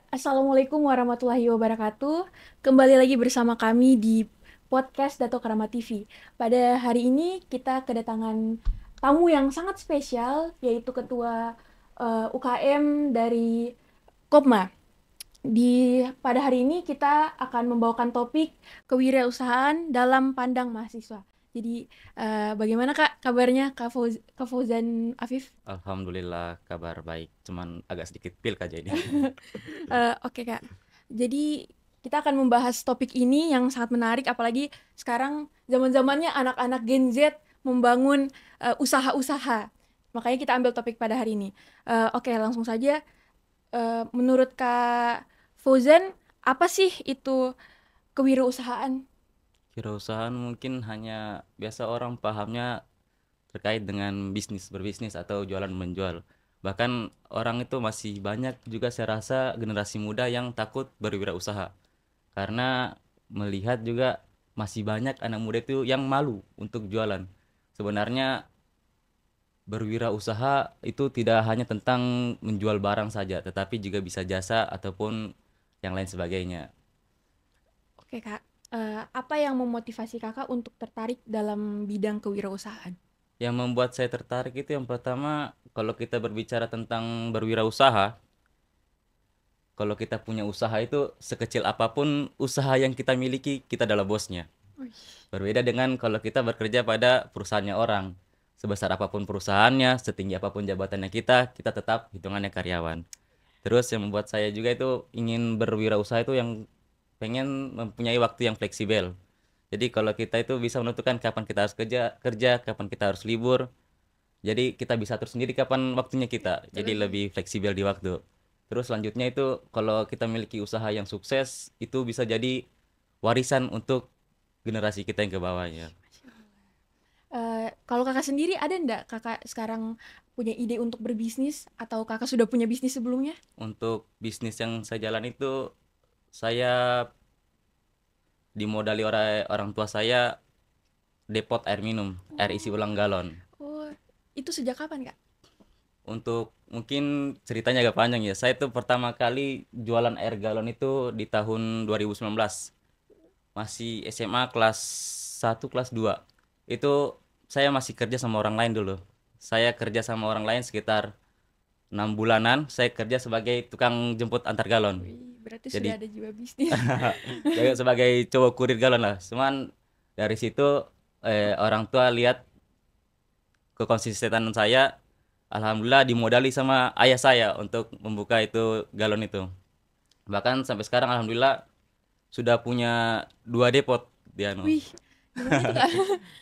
Assalamualaikum warahmatullahi wabarakatuh. Kembali lagi bersama kami di podcast Dato Karama TV. Pada hari ini kita kedatangan tamu yang sangat spesial, yaitu Ketua UKM dari Kopma. Pada hari ini kita akan membawakan topik kewirausahaan dalam pandang mahasiswa. Jadi bagaimana Kak kabarnya Kak Fauzan Afif? Alhamdulillah kabar baik, cuman agak sedikit pilek aja ini. Oke Kak, jadi kita akan membahas topik ini yang sangat menarik, apalagi sekarang zaman-zamannya anak-anak Gen Z membangun usaha-usaha. Makanya kita ambil topik pada hari ini. Oke, langsung saja. Menurut Kak Fauzan, apa sih itu kewirausahaan? Kewirausahaan mungkin hanya biasa orang pahamnya terkait dengan berbisnis atau jualan menjual. Bahkan orang itu masih banyak juga saya rasa generasi muda yang takut berwirausaha. Karena melihat juga masih banyak anak muda itu yang malu untuk jualan. Sebenarnya berwirausaha itu tidak hanya tentang menjual barang saja, tetapi juga bisa jasa ataupun yang lain sebagainya. Oke Kak, apa yang memotivasi Kakak untuk tertarik dalam bidang kewirausahaan? Yang membuat saya tertarik itu yang pertama, kalau kita berbicara tentang berwirausaha, kalau kita punya usaha itu sekecil apapun usaha yang kita miliki, kita adalah bosnya. Wih, Berbeda dengan kalau kita bekerja pada perusahaannya orang. Sebesar apapun perusahaannya, setinggi apapun jabatannya kita tetap hitungannya karyawan. Terus yang membuat saya juga itu ingin berwirausaha itu yang pengen mempunyai waktu yang fleksibel. Jadi kalau kita itu bisa menentukan kapan kita harus kerja, kapan kita harus libur, jadi kita bisa atur sendiri kapan waktunya kita. Jadi betul. lebih fleksibel di waktu. Terus selanjutnya itu kalau kita miliki usaha yang sukses, itu bisa jadi warisan untuk generasi kita yang ke bawahnya. Kalau Kakak sendiri ada ndak Kakak sekarang punya ide untuk berbisnis atau Kakak sudah punya bisnis sebelumnya? Untuk bisnis yang saya jalan itu, saya dimodali oleh orang tua saya depot air minum, air isi Oh, ulang galon. oh, itu sejak kapan, Kak? Untuk mungkin ceritanya agak panjang ya. Saya tuh pertama kali jualan air galon itu di tahun 2019. Masih SMA kelas 1 kelas 2 itu saya masih kerja sama orang lain dulu. Saya kerja sama orang lain sekitar 6 bulanan. Saya kerja sebagai tukang jemput antar galon. Wih, berarti sudah Jadi ada jiwa bisnis. saya sebagai cowok kurir galon lah. Cuman dari situ orang tua lihat kekonsistenan saya. Alhamdulillah dimodali sama ayah saya untuk membuka itu galon itu. Bahkan sampai sekarang alhamdulillah sudah punya 2 depot dia. Wih, di mana itu, Kak?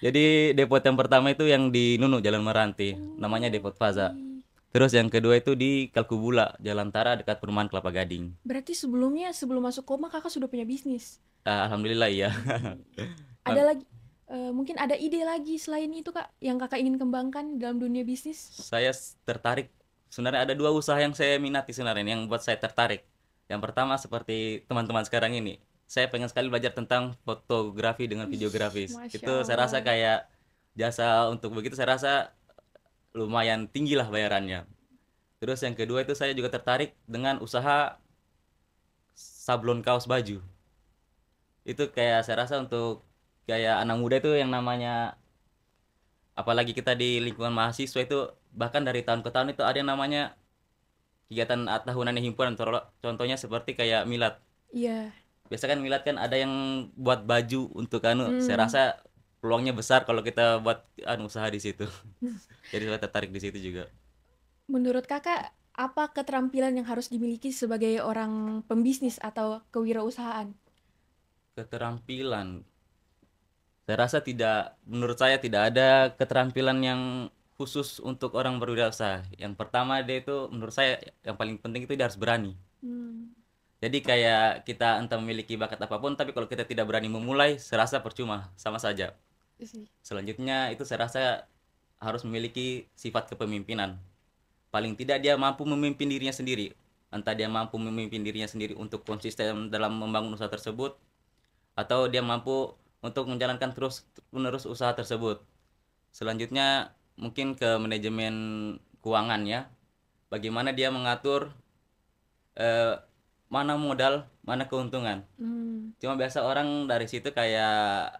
Jadi depot yang pertama itu yang di Nunu Jalan Meranti, namanya Oh, Depot Plaza. wih. Terus yang kedua itu di Kalkubula, Jalan Tara dekat Perumahan Kelapa Gading. Berarti sebelumnya, sebelum masuk koma, Kakak sudah punya bisnis. Alhamdulillah iya. Wih. Ada lagi, mungkin ada ide lagi selain itu, Kak, yang Kakak ingin kembangkan dalam dunia bisnis? Saya tertarik. Sebenarnya ada 2 usaha yang saya minati sebenarnya yang buat saya tertarik. Yang pertama seperti teman-teman sekarang ini. Saya pengen sekali belajar tentang fotografi dengan Wih, videografis. Masya Itu saya rasa Allah. kayak jasa untuk begitu saya rasa lumayan tinggi lah bayarannya. Terus yang kedua itu saya juga tertarik dengan usaha sablon kaos baju. Itu kayak saya rasa untuk kayak anak muda itu yang namanya, apalagi kita di lingkungan mahasiswa itu, bahkan dari tahun ke tahun itu ada yang namanya kegiatan tahunan himpunan. Contohnya seperti kayak milad. Iya. Biasa kan milad kan ada yang buat baju untuk anu. Saya Hmm. rasa peluangnya besar kalau kita buat anu usaha di situ. Jadi saya tertarik di situ juga. Menurut Kakak, apa keterampilan yang harus dimiliki sebagai orang pembisnis atau kewirausahaan? Keterampilan. Saya rasa menurut saya tidak ada keterampilan yang khusus untuk orang berwirausaha. Yang pertama dia itu menurut saya yang paling penting itu dia harus berani. Hmm, Jadi kayak kita entah memiliki bakat apapun, tapi kalau kita tidak berani memulai, saya rasa percuma, sama saja. itu sih. Selanjutnya itu saya rasa harus memiliki sifat kepemimpinan. Paling tidak dia mampu memimpin dirinya sendiri. Entah dia mampu memimpin dirinya sendiri untuk konsisten dalam membangun usaha tersebut, atau dia mampu untuk menjalankan terus menerus usaha tersebut. Selanjutnya mungkin ke manajemen keuangan ya. Bagaimana dia mengatur eh, mana modal, mana keuntungan. Cuma biasa orang dari situ kayak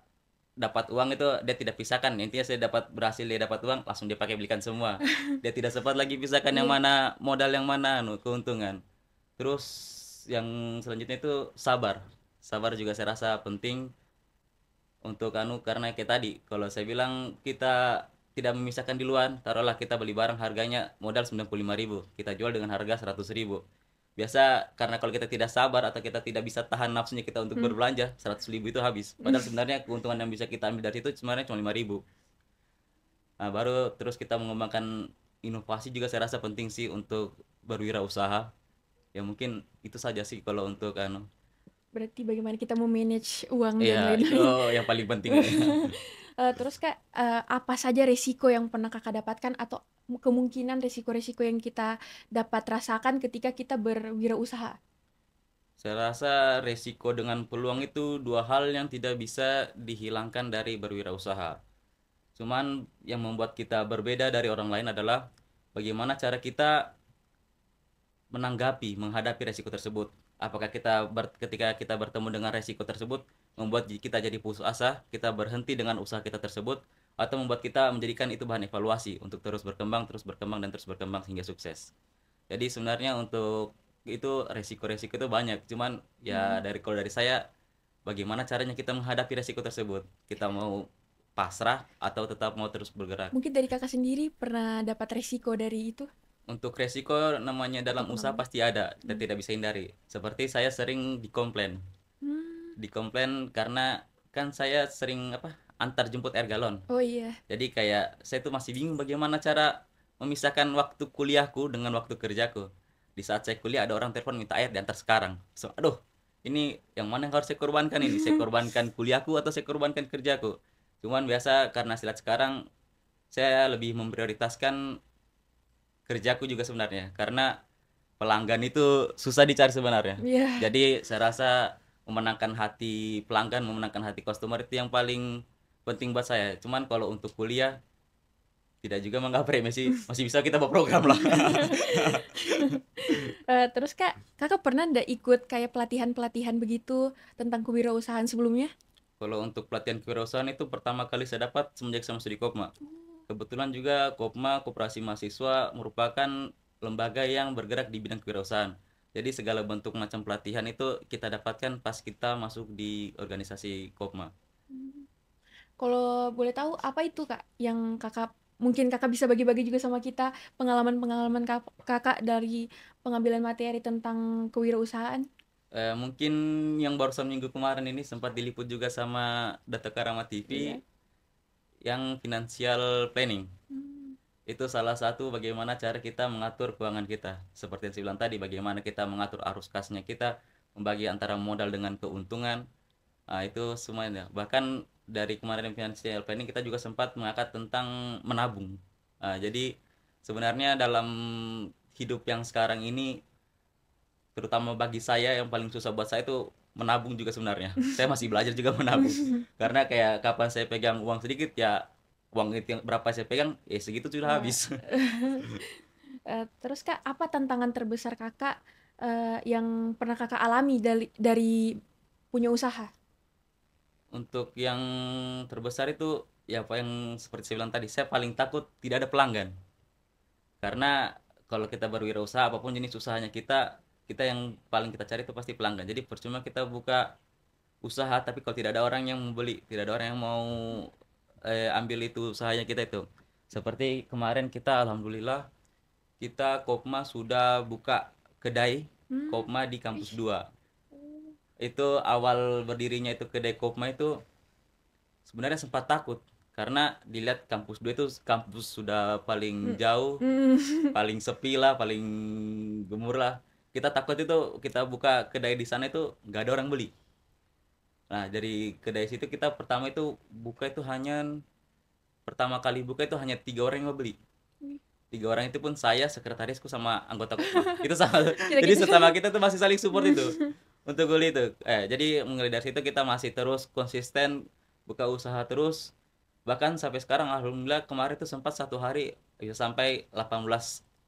dapat uang itu dia tidak pisahkan. Intinya saya dapat berhasil, dia dapat uang langsung dia pakai belikan semua. Dia tidak sempat lagi pisahkan yang Iya. mana modal, yang mana keuntungan. Terus yang selanjutnya itu sabar. Sabar juga saya rasa penting untuk karena kayak tadi kalau saya bilang kita tidak memisahkan di luar. Taruhlah kita beli barang harganya modal 95.000, kita jual dengan harga 100.000. Biasa karena kalau kita tidak sabar atau kita tidak bisa tahan nafsunya kita untuk Hmm. berbelanja, 100.000 itu habis. Padahal sebenarnya keuntungan yang bisa kita ambil dari situ sebenarnya cuma 5.000. Nah, baru terus kita mengembangkan inovasi juga saya rasa penting sih untuk berwirausaha. Ya mungkin itu saja sih kalau untuk Berarti bagaimana kita memanage uang dan iya itu lain-lain. yang paling penting. Terus Kak, apa saja resiko yang pernah Kakak dapatkan atau kemungkinan resiko-resiko yang kita dapat rasakan ketika kita berwirausaha? Saya rasa resiko dengan peluang itu dua hal yang tidak bisa dihilangkan dari berwirausaha. Cuman yang membuat kita berbeda dari orang lain adalah bagaimana cara kita menanggapi, menghadapi resiko tersebut. Apakah ketika kita bertemu dengan resiko tersebut membuat kita jadi putus asa, kita berhenti dengan usaha kita tersebut, atau membuat kita menjadikan itu bahan evaluasi untuk terus berkembang dan terus berkembang hingga sukses. Jadi sebenarnya untuk itu resiko-resiko itu banyak. Cuman ya Hmm. kalau dari saya bagaimana caranya kita menghadapi resiko tersebut. Kita mau pasrah atau tetap mau terus bergerak. Mungkin dari Kakak sendiri pernah dapat resiko dari itu Untuk resiko namanya atau dalam usaha pengalaman? pasti ada, kita Hmm. tidak bisa hindari. Seperti saya sering dikomplain. Hmm. Dikomplain karena kan saya sering antar jemput air galon. Oh iya. Jadi kayak saya tuh masih bingung bagaimana cara memisahkan waktu kuliahku dengan waktu kerjaku. Di saat saya kuliah ada orang telepon minta air diantar sekarang. So, aduh, ini yang mana yang harus saya korbankan ini? Saya korbankan kuliahku atau saya korbankan kerjaku? Cuman biasa karena silat sekarang saya lebih memprioritaskan kerjaku juga sebenarnya. Karena pelanggan itu susah dicari sebenarnya. Iya. Jadi saya rasa memenangkan hati pelanggan, memenangkan hati customer itu yang paling penting buat saya. Cuman kalau untuk kuliah tidak juga menggapai, masih bisa kita bawa program lah. Terus Kak, Kakak pernah ndak ikut kayak pelatihan-pelatihan begitu tentang kewirausahaan sebelumnya? Kalau untuk pelatihan kewirausahaan itu pertama kali saya dapat semenjak saya masuk di Kopma. Kebetulan juga Kopma, Koperasi Mahasiswa, merupakan lembaga yang bergerak di bidang kewirausahaan. Jadi segala bentuk macam pelatihan itu kita dapatkan pas kita masuk di organisasi Kopma. Kalau boleh tahu apa itu Kak yang Kakak mungkin Kakak bisa bagi-bagi juga sama kita pengalaman-pengalaman Kakak dari pengambilan materi tentang kewirausahaan? Mungkin yang barusan minggu kemarin ini sempat diliput juga sama Data Karama TV Iya. yang financial planning. Hmm. Itu salah satu bagaimana cara kita mengatur keuangan kita. Seperti yang saya bilang tadi, bagaimana kita mengatur arus kasnya kita, membagi antara modal dengan keuntungan. Nah, itu semuanya. Bahkan dari kemarin financial planning kita juga sempat mengangkat tentang menabung. Nah, jadi sebenarnya dalam hidup yang sekarang ini, terutama bagi saya yang paling susah buat saya itu menabung juga sebenarnya. Saya masih belajar juga menabung. Karena kayak kapan saya pegang uang sedikit ya uang itu yang berapa saya pegang ya segitu sudah Wah. habis. Terus Kak, apa tantangan terbesar Kakak yang pernah Kakak alami dari punya usaha? Untuk yang terbesar itu ya apa yang seperti saya bilang tadi, saya paling takut tidak ada pelanggan. Karena kalau kita berwirausaha apapun jenis usahanya kita yang paling kita cari itu pasti pelanggan. Jadi percuma kita buka usaha tapi kalau tidak ada orang yang membeli, tidak ada orang yang mau ambil itu usahanya kita itu. Seperti kemarin kita alhamdulillah kita Kopma sudah buka kedai Hmm. Kopma di kampus Ih. 2. Itu awal berdirinya itu kedai Kopma itu sebenarnya sempat takut karena dilihat kampus 2 itu kampus sudah paling Hmm. jauh, Hmm. paling sepi lah, paling gemur lah. Kita takut itu kita buka kedai di sana itu nggak ada orang beli. Nah, dari kedai situ kita pertama kali buka itu hanya 3 orang yang mau beli. 3 orang itu pun saya, sekretarisku sama anggota Kopma. Itu sama. Kita Jadi gitu. sesama kita tuh masih saling support itu untuk beli itu. Jadi mulai dari situ kita masih terus konsisten buka usaha terus. Bahkan sampai sekarang alhamdulillah kemarin tuh sempat satu hari bisa sampai 18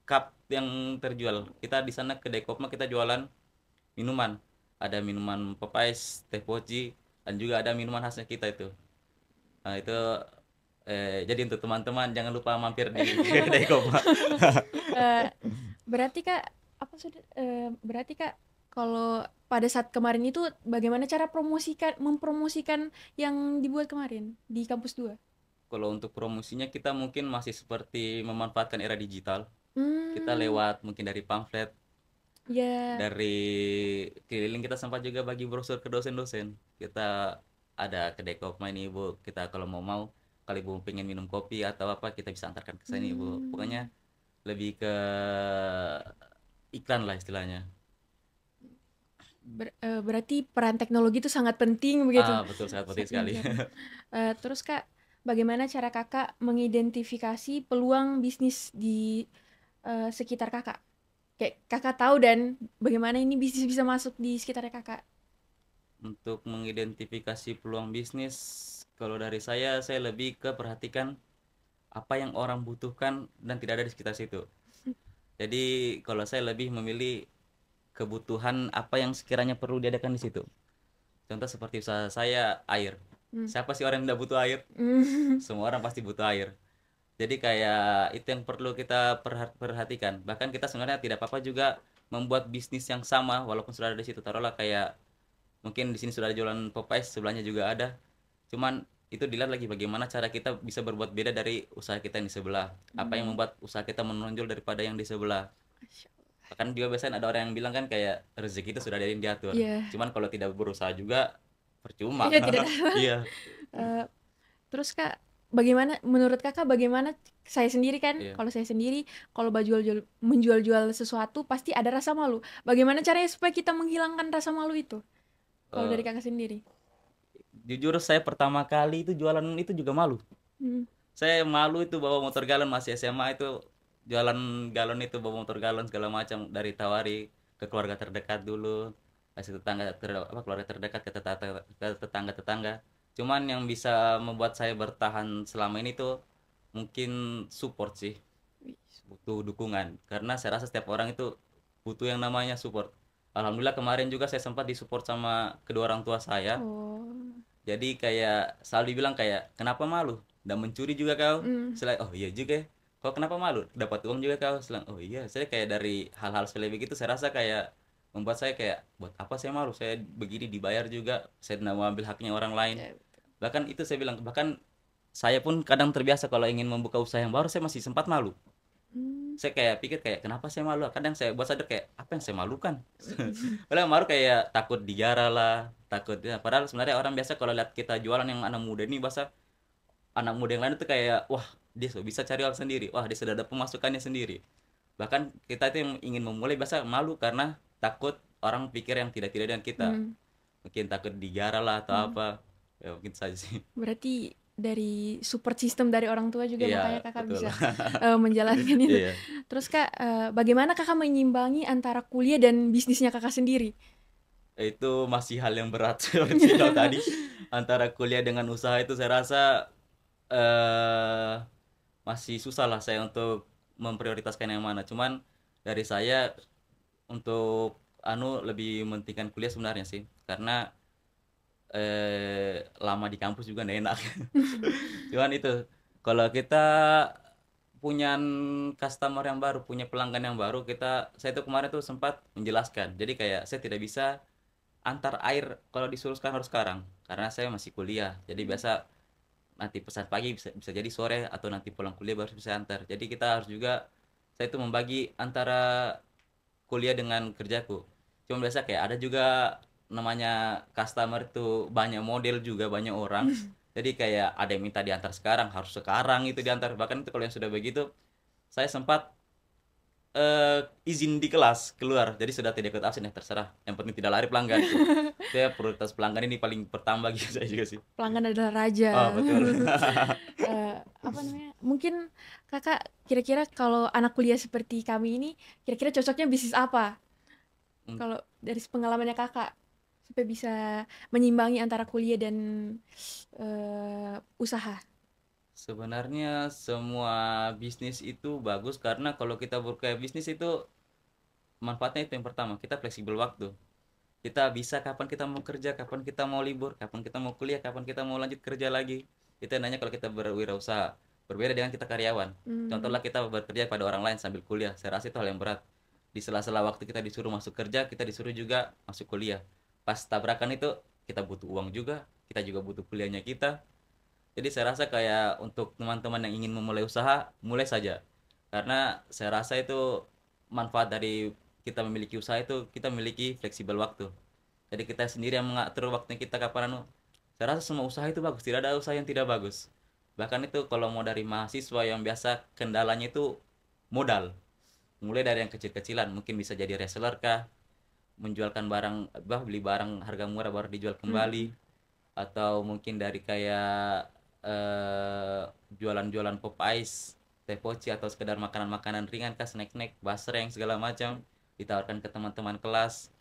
cup yang terjual. Kita di sana kedai Kopma kita jualan minuman. Ada minuman Popeyes, teh poci, dan juga ada minuman khasnya kita itu. Nah, itu jadi untuk teman-teman jangan lupa mampir di kedai kopi. Eh, berarti Kak, berarti Kak, kalau pada saat kemarin itu bagaimana cara mempromosikan yang dibuat kemarin di kampus 2? Kalau untuk promosinya kita mungkin masih seperti memanfaatkan era digital. Kita Hmm, lewat mungkin dari pamflet, ya, dari keliling, kita sempat juga bagi brosur ke dosen-dosen. Kita ada kedai kopi ini Bu, kita kalau mau kalau Ibu pengen minum kopi atau apa kita bisa antarkan ke sini Bu. hmm, Pokoknya lebih ke iklan lah istilahnya. berarti peran teknologi itu sangat penting begitu. Betul, sangat penting sekali. Penting. Terus Kak, bagaimana cara Kakak mengidentifikasi peluang bisnis di sekitar Kakak? Kayak Kakak tahu dan bagaimana ini bisnis bisa masuk di sekitarnya Kakak? Untuk mengidentifikasi peluang bisnis, kalau dari saya lebih ke perhatikan apa yang orang butuhkan dan tidak ada di sekitar situ. Jadi kalau saya lebih memilih kebutuhan apa yang sekiranya perlu diadakan di situ. Contoh seperti usaha saya air. Hmm. Siapa sih orang yang tidak butuh air? Hmm. Semua orang pasti butuh air. Jadi kayak itu yang perlu kita perhatikan. Bahkan kita sebenarnya tidak apa-apa juga membuat bisnis yang sama walaupun sudah ada di situ. Taruhlah kayak mungkin di sini sudah ada jualan Popeyes, sebelahnya juga ada. Cuman itu dilihat lagi bagaimana cara kita bisa berbuat beda dari usaha kita yang di sebelah. Apa yang Hmm. membuat usaha kita menonjol daripada yang di sebelah. Bahkan juga biasanya ada orang yang bilang kan kayak rezeki itu sudah ada yang diatur. Iya, Cuman kalau tidak berusaha juga percuma. iya tidak tahu. Iya, Eh, Terus Kak, bagaimana menurut Kakak bagaimana saya sendiri kan, iya. kalau saya sendiri kalau menjual-jual sesuatu pasti ada rasa malu. Bagaimana caranya supaya kita menghilangkan rasa malu itu? Kalau Eh, dari Kakak sendiri? Jujur saya pertama kali itu jualan itu juga malu. Hmm. Saya malu itu bawa motor galon masih SMA itu, jualan galon itu, bawa motor galon segala macam, dari tawari ke keluarga terdekat dulu, kasih keluarga terdekat, ke tetangga-tetangga. Cuman yang bisa membuat saya bertahan selama ini tuh mungkin support sih, butuh dukungan, karena saya rasa setiap orang itu butuh yang namanya support. Alhamdulillah kemarin juga saya sempat disupport sama kedua orang tua saya. Oh. Jadi kayak selalu dibilang kayak kenapa malu? Dan mencuri juga kau? Hmm. Selain oh iya juga ya. Kau kenapa malu? Dapat uang juga kau? Selang oh iya. Saya kayak dari hal-hal sepele begitu saya rasa kayak membuat saya kayak buat apa saya malu? Saya begini dibayar juga. Saya tidak mau ambil haknya orang lain. Ya. Bahkan itu saya bilang, bahkan saya pun kadang terbiasa kalau ingin membuka usaha yang baru saya masih sempat malu. Hmm. Saya kayak pikir kayak kenapa saya malu, kadang saya buat sadar kayak apa yang saya malukan. Padahal malu kayak takut dijarah lah, takut ya. Padahal sebenarnya orang biasa kalau lihat kita jualan yang anak muda ini, bahasa anak muda yang lain itu kayak wah dia bisa cari uang sendiri, wah dia sudah ada pemasukannya sendiri. Bahkan kita itu yang ingin memulai biasa malu karena takut orang pikir yang tidak-tidak dengan kita, Hmm. mungkin takut dijarah lah atau Hmm. apa, ya mungkin saja sih. Berarti dari support system dari orang tua juga Iya, makanya Kakak betul. bisa menjalankan itu. Iya. Terus Kak, bagaimana Kakak menyimbangi antara kuliah dan bisnisnya Kakak sendiri? Itu masih hal yang berat seperti kalau tadi, antara kuliah dengan usaha itu saya rasa eh masih susah lah saya untuk memprioritaskan yang mana. Cuman dari saya untuk lebih mementingkan kuliah sebenarnya sih, karena lama di kampus juga nggak enak. Cuman itu kalau kita punya customer yang baru, punya pelanggan yang baru, saya tuh kemarin tuh sempat menjelaskan. Jadi kayak saya tidak bisa antar air kalau disuruh sekarang harus sekarang, karena saya masih kuliah. Jadi biasa nanti pesan pagi bisa bisa jadi sore, atau nanti pulang kuliah baru bisa antar. Jadi kita harus juga, saya itu membagi antara kuliah dengan kerjaku. Cuma biasa kayak ada juga namanya customer itu banyak model juga, banyak orang. Jadi kayak ada yang minta diantar sekarang, harus sekarang itu diantar. Bahkan itu kalau yang sudah begitu, saya sempat izin di kelas keluar. Jadi sudah tidak ikut absen ya terserah. Yang penting tidak lari pelanggan tuh. Saya prioritas pelanggan ini paling pertama gitu saya juga sih. Pelanggan adalah raja. Oh betul. Apa namanya? Mungkin Kakak kira-kira kalau anak kuliah seperti kami ini, kira-kira cocoknya bisnis apa? Kalau dari pengalamannya Kakak, supaya bisa menyimbangi antara kuliah dan usaha. Sebenarnya semua bisnis itu bagus, karena kalau kita berkayak bisnis itu manfaatnya itu yang pertama, kita fleksibel waktu. Kita bisa kapan kita mau kerja, kapan kita mau libur, kapan kita mau kuliah, kapan kita mau lanjut kerja lagi. Itu nanya kalau kita berwirausaha. Berbeda dengan kita karyawan. Hmm. Contohnya kita bekerja pada orang lain sambil kuliah. Saya rasa itu hal yang berat. Di sela-sela waktu kita disuruh masuk kerja, kita disuruh juga masuk kuliah. Pas tabrakan itu, kita butuh uang juga, kita juga butuh kuliahnya kita. Jadi saya rasa kayak untuk teman-teman yang ingin memulai usaha, mulai saja. Karena saya rasa itu manfaat dari kita memiliki usaha itu kita memiliki fleksibel waktu. Jadi kita sendiri yang mengatur waktunya kita kapan anu. Saya rasa semua usaha itu bagus, tidak ada usaha yang tidak bagus. Bahkan itu kalau mau dari mahasiswa yang biasa kendalanya itu modal. Mulai dari yang kecil-kecilan, mungkin bisa jadi reseller kah, menjualkan barang, beli barang harga murah baru dijual Hmm. kembali, atau mungkin dari kayak eh, jualan-jualan pop ice, teh poci, atau sekedar makanan-makanan ringan kah, snack-snack, basreng segala macam ditawarkan ke teman-teman kelas.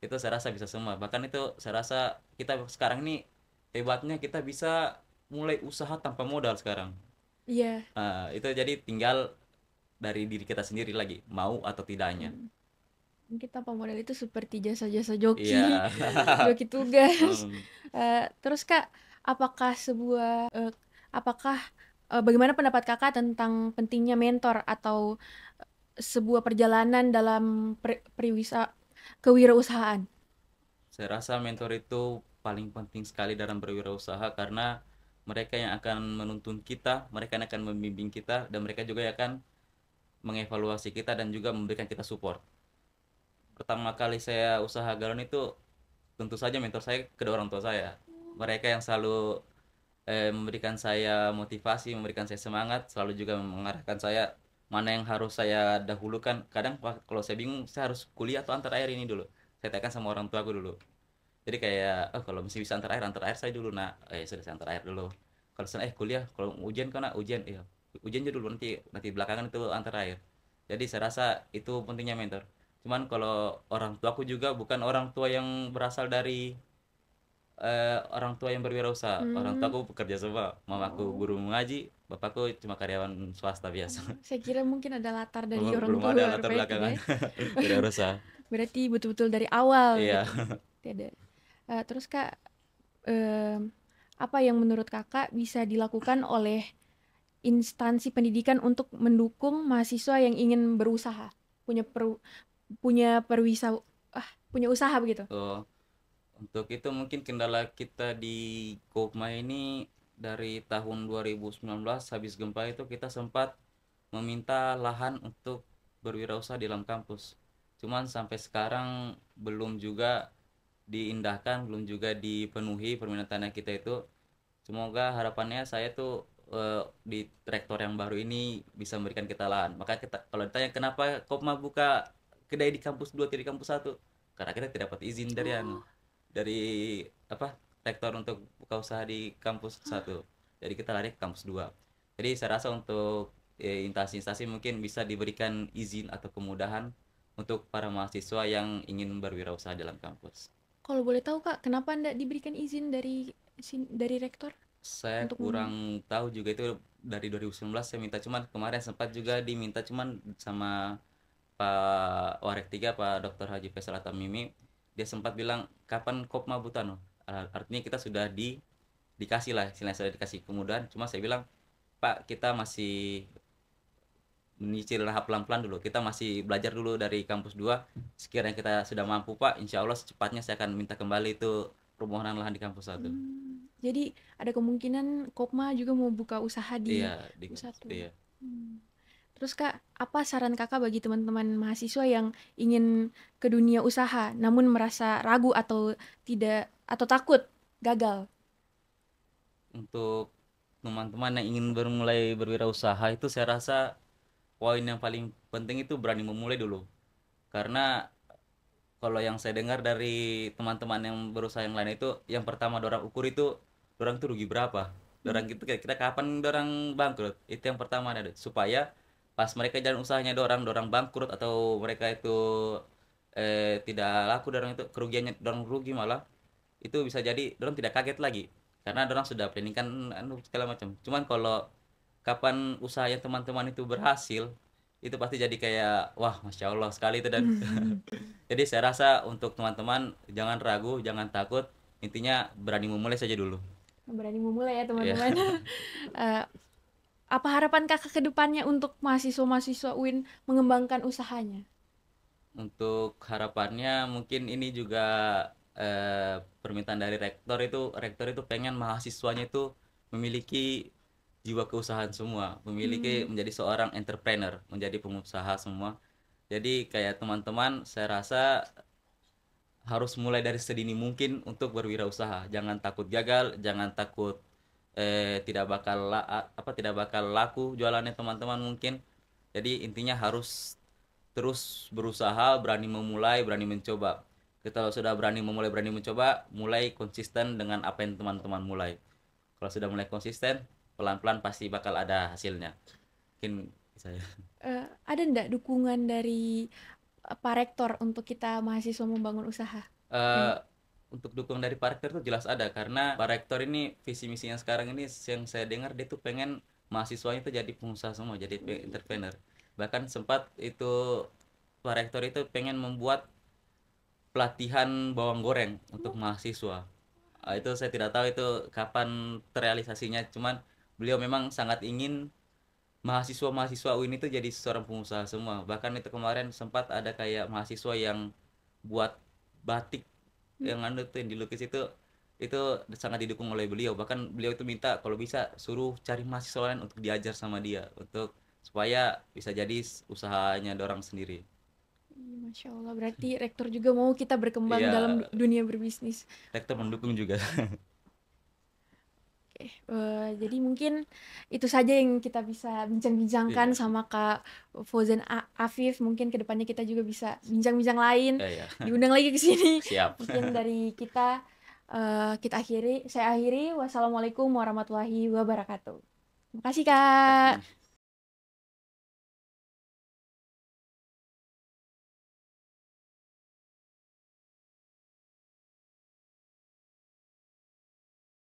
Itu saya rasa bisa semua. Bahkan itu saya rasa kita sekarang ini hebatnya kita bisa mulai usaha tanpa modal sekarang. Iya. Nah, itu jadi tinggal dari diri kita sendiri lagi mau atau tidaknya. Hmm. Mungkin tanpa modal itu seperti jasa-jasa joki, Iya. joki tugas. Hmm. Terus Kak, apakah bagaimana pendapat Kakak tentang pentingnya mentor atau sebuah perjalanan dalam kewirausahaan? Saya rasa mentor itu paling penting sekali dalam berwirausaha karena mereka yang akan menuntun kita, mereka yang akan membimbing kita, dan mereka juga yang akan mengevaluasi kita dan juga memberikan kita support. Pertama kali saya usaha galon itu tentu saja mentor saya kedua orang tua saya. Mereka yang selalu memberikan saya motivasi, memberikan saya semangat, selalu juga mengarahkan saya mana yang harus saya dahulukan. Kadang kalau saya bingung, saya harus kuliah atau antar air ini dulu. Saya tanyakan sama orang tua aku dulu. Jadi kayak, oh kalau masih bisa antar air saya dulu nak. Sudah saya antar air dulu. Kalau saya kuliah, kalau ujian kan nak ujian, ya ujian aja dulu, nanti nanti belakangan itu antar air. Jadi saya rasa itu pentingnya mentor. Cuman kalau orang tua aku juga bukan orang tua yang berasal dari orang tua yang berwirausaha. Orang tua Hmm. aku bekerja semua. Mamaku Oh. guru mengaji, bapakku cuma karyawan swasta biasa. Oh, saya kira mungkin ada latar dari Belum orang belum ada tua, latar rupanya tidak belakangan ya. berwirausaha. Berarti betul-betul dari awal Iya. gitu. Tidak. Terus Kak, em, apa yang menurut Kakak bisa dilakukan oleh instansi pendidikan untuk mendukung mahasiswa yang ingin berusaha, punya per, punya perwisa, punya usaha begitu? Oh, untuk itu mungkin kendala kita di Kopma ini dari tahun 2019 habis gempa itu kita sempat meminta lahan untuk berwirausaha di dalam kampus. Cuman sampai sekarang belum juga diindahkan, belum juga dipenuhi perminatannya kita itu. Semoga harapannya saya tuh di rektor yang baru ini bisa memberikan kita lahan. Maka kita kalau ditanya kenapa Kopma buka kedai di kampus 2 tidak di kampus satu, karena kita tidak dapat izin dari Oh, dari apa rektor untuk buka usaha di kampus satu. Jadi kita lari ke kampus 2. Jadi saya rasa untuk instansi-instansi mungkin bisa diberikan izin atau kemudahan untuk para mahasiswa yang ingin berwirausaha dalam kampus. kalau boleh tahu Kak, kenapa ndak diberikan izin dari rektor Saya untuk kurang tahu juga itu dari 2019 saya minta, cuman kemarin sempat juga diminta cuman sama Pak Warek 3, Pak Dr. Haji Faisal Atamimi, dia sempat bilang kapan Kopma Butano. Artinya kita sudah dikasih lah, istilahnya sudah dikasih kemudahan, cuma saya bilang Pak kita masih menyicil tahap pelan-pelan dulu, kita masih belajar dulu dari kampus 2. Sekiranya kita sudah mampu Pak, insya Allah secepatnya saya akan minta kembali itu permohonan lahan di kampus 1. jadi ada kemungkinan Kopma juga mau buka usaha di Iya di kampus satu. iya. Terus Kak, apa saran Kakak bagi teman-teman mahasiswa yang ingin ke dunia usaha namun merasa ragu atau tidak atau takut gagal? Untuk teman-teman yang ingin bermulai berwirausaha itu saya rasa poin yang paling penting itu berani memulai dulu. Karena kalau yang saya dengar dari teman-teman yang berusaha yang lain itu, yang pertama dorang ukur itu dorang tuh rugi berapa. Dorang gitu kayak kita kapan dorang bangkrut. Itu yang pertama ada supaya pas mereka jalan usahanya dorang dorang bangkrut atau mereka itu tidak laku, dorang itu kerugiannya dorang rugi malah, itu bisa jadi dorang tidak kaget lagi karena dorang sudah planning kan anu segala macam. Cuman kalau kapan usaha yang teman-teman itu berhasil, itu pasti jadi kayak wah masya Allah sekali itu. Dan jadi saya rasa untuk teman-teman jangan ragu, jangan takut, intinya berani memulai saja dulu. Berani memulai ya Ya. teman-teman. Eh, apa harapan kakak ke depannya untuk mahasiswa-mahasiswa UIN mengembangkan usahanya? Untuk harapannya mungkin ini juga permintaan dari rektor itu pengen mahasiswanya itu memiliki jiwa keusahaan semua, memiliki Hmm, menjadi seorang entrepreneur, menjadi pengusaha semua. Jadi kayak teman-teman saya rasa harus mulai dari sedini mungkin untuk berwirausaha. Jangan takut gagal, jangan takut tidak bakal laku jualannya teman-teman mungkin. Jadi intinya harus terus berusaha, berani memulai, berani mencoba. Kalau sudah berani memulai, berani mencoba, mulai konsisten dengan apa yang teman-teman mulai. Kalau sudah mulai konsisten, pelan-pelan pasti bakal ada hasilnya. Mungkin saya. ada ndak dukungan dari Pak Rektor untuk kita mahasiswa membangun usaha? eh untuk dukung dari Pak Rektor tuh jelas ada, karena Pak Rektor ini visi misinya sekarang ini yang saya dengar dia tuh pengen mahasiswanya itu jadi pengusaha semua, jadi entrepreneur. Bahkan sempat itu Pak Rektor itu pengen membuat pelatihan bawang goreng untuk mahasiswa. Itu saya tidak tahu itu kapan terrealisasinya, cuman beliau memang sangat ingin mahasiswa-mahasiswa UIN itu jadi seorang pengusaha semua. Bahkan itu kemarin sempat ada kayak mahasiswa yang buat batik yang anu tuh yang dilukis itu sangat didukung oleh beliau. Bahkan beliau itu minta kalau bisa suruh cari mahasiswa lain untuk diajar sama dia untuk supaya bisa jadi usahanya dorang sendiri. Masya Allah, berarti rektor juga mau kita berkembang dalam Iya, dunia berbisnis. rektor mendukung juga. Oke, jadi mungkin itu saja yang kita bisa bincang-bincangkan Iya, sama Kak Fauzan Afif. Mungkin kedepannya kita juga bisa bincang-bincang lain, iya, iya. diundang lagi ke sini. Siap. Mungkin dari kita, kita akhiri, saya akhiri. Wassalamualaikum warahmatullahi wabarakatuh. Terima kasih Kak.